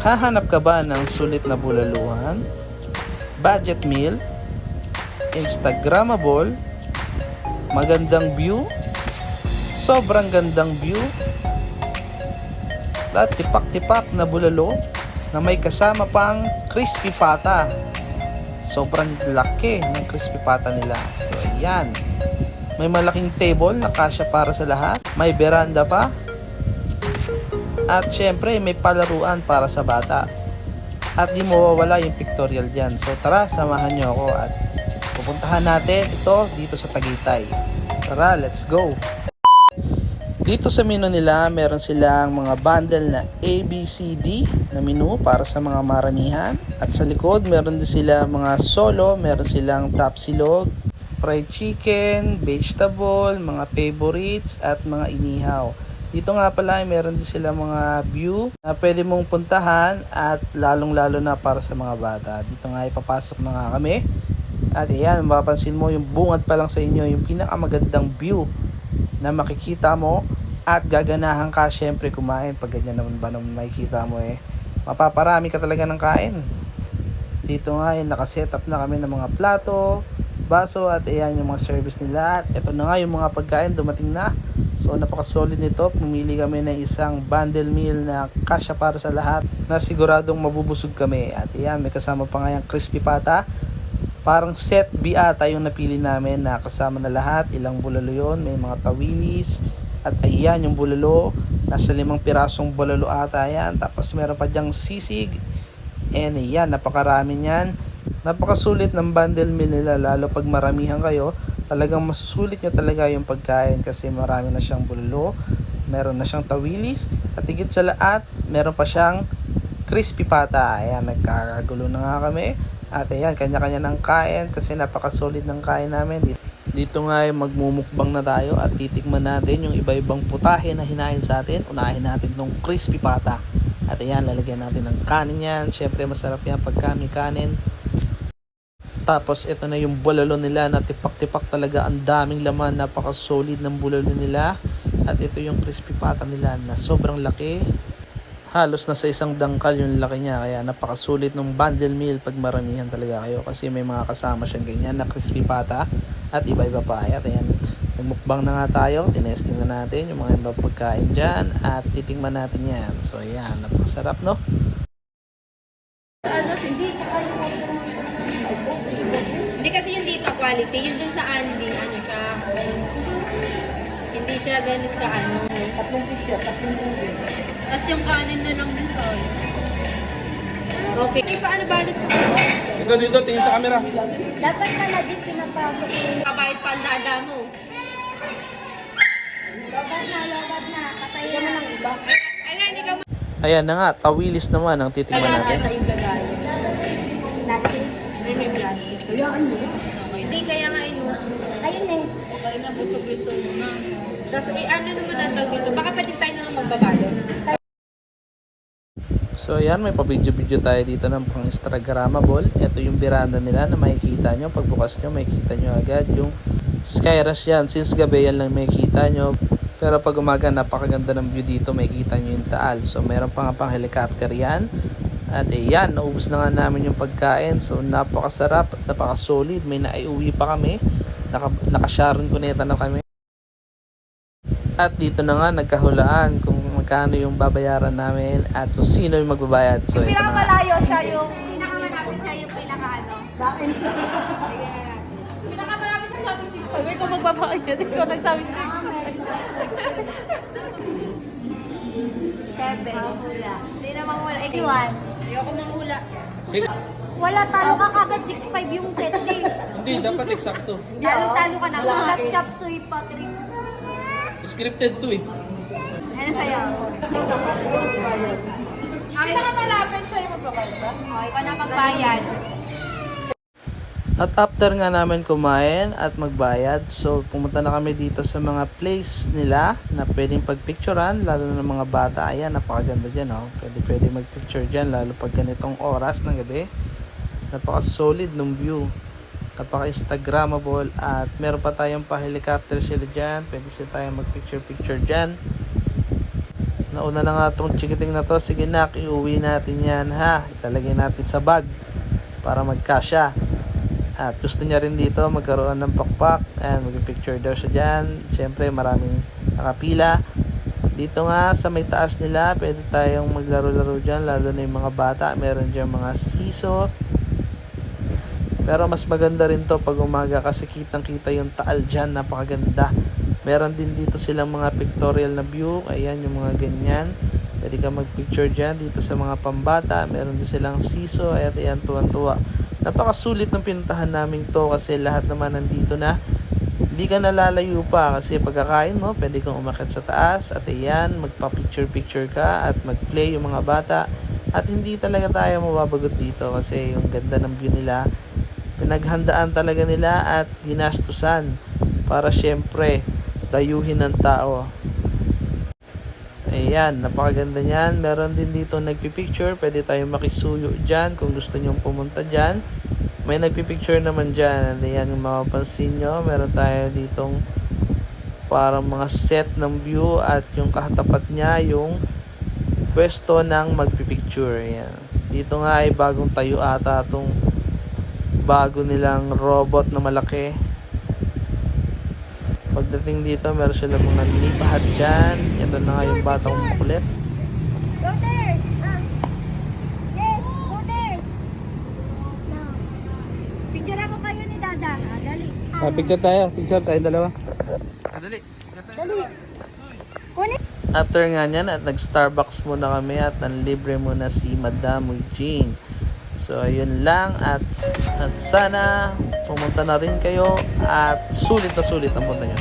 Hahanap ka ba ng sulit na bulaluhan, budget meal, Instagrammable, magandang view, sobrang gandang view, at tipak-tipak na bulalo na may kasama pang crispy pata. Sobrang laki ng crispy pata nila. So, yan. May malaking table na kasya para sa lahat. May veranda pa. At syempre, may palaruan para sa bata. At di mawawala yung pictorial dyan. So, tara, samahan nyo ako at pupuntahan natin ito dito sa Tagaytay. Tara, let's go! Dito sa menu nila, meron silang mga bundle na ABCD na menu para sa mga maramihan. At sa likod, meron din sila mga solo, meron silang tapsilog, fried chicken, vegetable, mga favorites, at mga inihaw. Dito nga pala, meron din sila mga view na pwede mong puntahan at lalong-lalo na para sa mga bata. Dito nga ipapasok na nga kami. At ayan, mapapansin mo yung bungad pa lang sa inyo, yung pinakamagandang view na makikita mo at gaganahan ka syempre kumain. Pag ganyan naman ba naman makikita mo mapaparami ka talaga ng kain. Dito nga yung nakaset up na kami ng mga plato, baso at ayan yung mga service nila. At ito na nga yung mga pagkain dumating na. So napaka-solid nito. Pumili kami ng isang bundle meal na kasya para sa lahat na siguradong mabubusog kami. At ayan, may kasama pa nga yung crispy pata. Parang set B ata yung napili namin na kasama na lahat. Ilang bulalo yun. May mga tawilis. At ayan yung bulalo. Nasa 5 pirasong bulalo ata yan. Tapos meron pa dyang sisig. And ayan, napakarami niyan. Napakasulit ng bundle meal nila. Lalo pag maramihan kayo, talagang masusulit nyo talaga yung pagkain kasi marami na siyang bulalo, meron na siyang tawilis, at higit sa lahat, meron pa siyang crispy pata. Ayan, nagkakagulo na nga kami. At ayan, kanya-kanya ng kain kasi napakasolid ng kain namin. Dito nga magmumukbang na tayo at titikman natin yung iba-ibang putahe na hinain sa atin. Unahin natin ng crispy pata. At ayan, lalagyan natin ng kanin yan. Syempre masarap yan pag kami kanin. Tapos ito na yung bulalo nila na tipak-tipak talaga, ang daming laman, napaka-solid ng bulalo nila. At ito yung crispy pata nila na sobrang laki. Halos na sa isang dangkal yung laki niya, kaya napaka-solid ng bundle meal pag maramihan talaga kayo kasi may mga kasama siyang ganyan na crispy pata at iba-iba pa. At ayan, nagmukbang na nga tayo, tinesting na natin yung mga ibang pagkain dyan at titingnan natin yan. So ayan, napakasarap no? Hindi kasi yung dito quality, yung dun sa Andy, ano siya, hindi siya ganun ka ano. Tatlong picture. Tapos yung kanin na lang dun sa oil. Okay. Eh, paano balot sa kulo? Ikaw dito, tingin sa camera. Dapat pala din pinapasok yung Kabayad pa ang dada mo. logad na. Katayin na ng iba. Ay nga, hindi ka Ayan na nga, tawilis naman ang titingnan natin. Kaya yung lagayan. Plastic. Hindi may plastic. Okay. Hindi, kaya nga ino. Ayun eh. Okay na, busog-lusog mo na. Tapos, ano naman natawag dito? Baka pwede tayo na lang magbabalot. So ayan, may pa-video-video tayo dito ng pang Instagrammable. Ito yung veranda nila na makikita nyo. Pagbukas nyo, makikita nyo agad yung skyrush yan. Since gabi yan lang makikita nyo. Pero pag umaga, napakaganda ng view dito. Makikita nyo yung Taal. So meron pa nga pang helicopter yan. At ayan, naubos na nga namin yung pagkain. So napakasarap at napakasolid. May naiuwi pa kami. Naka-Sharon Cuneta na kami. At dito na nga nagkahulaan kung magkano yung babayaran namin at kung sino yung magbabayad. So ito na nga. Pinakamalayo siya yung... Pinakamalapit siya yung pinaka-ano. Sa akin. Pinakamalapit siya sa ating 6.5. Ito magbabayad. Ikaw nagsabi 6.5. 7. Hula. Hindi naman wala. 81. Ayoko manghula. Wala, talo ka kagad. 6.5 yung set day. Hindi, dapat eksakto. Talo-talo ka na. Plus chop suey pa. 3. Scripted to eh. Ano sa'yo? Pinakamalapit siya yung magbabayad ba? O, ikaw na magbayad. At after nga namin kumain at magbayad, so pumunta na kami dito sa mga place nila na pwedeng pagpicturean, lalo na ng mga bata. Ayan, napakaganda dyan, oh. Pwede magpicture dyan, lalo pag ganitong oras ng gabi. Napaka-solid ng view. Napaka-instagrammable at meron pa tayong pa-helicopter sila dyan. Pwede sila tayong mag-picture-picture dyan. nauna na nga itong chikiting na to. Sige nak, iuwi natin yan ha. Italagay natin sa bag para magkasya. At gusto niya rin dito magkaroon ng pakpak. Ayan, mag-picture daw siya dyan. Siyempre maraming nakapila. Dito nga sa may taas nila, pwede tayong maglaro-laro dyan, lalo na yung mga bata. Meron dyan mga siso. Pero mas maganda rin to pag umaga kasi kitang-kita yung taal dyan. Napakaganda. Meron din dito silang mga pictorial na view. Ayan, yung mga ganyan. Pwede ka mag-picture dyan dito sa mga pambata. Meron din silang siso. Ayan, tuwan-tuwa. Napakasulit ng pinuntahan namin to kasi lahat naman nandito na. Hindi ka nalalayo pa kasi pagkakain mo, pwede kang umakyat sa taas. At ayan, magpa-picture-picture ka at mag-play yung mga bata. At hindi talaga tayo mababagot dito kasi yung ganda ng view nila. Pinaghandaan talaga nila at ginastusan para syempre dayuhin ng tao. Ayan, napakaganda niyan. Meron din dito nagpipicture. Pwede tayong makisuyo dyan kung gusto nyong pumunta dyan. May nagpipicture naman dyan. Ayan, yung mapapansin nyo. Meron tayo ditong parang mga set ng view at yung kahatapat niya yung pwesto ng magpipicture. Ayan. Dito nga ay bagong tayo ata itong bago nilang robot na malaki. Pagdating dito, meron silang mga lipahat dyan. Ito na nga yung batang makulit. Go there! Yes, go there! No. Picture ako kayo ni Dada. Dali. Picture tayo dalawa. Dali. Dali. Kunin. After nga nyan at nag-Starbucks muna kami at nanlibre muna si Madam Eugene. So ayun lang at sana pumunta na rin kayo at sulit na sulit ang punta nyo.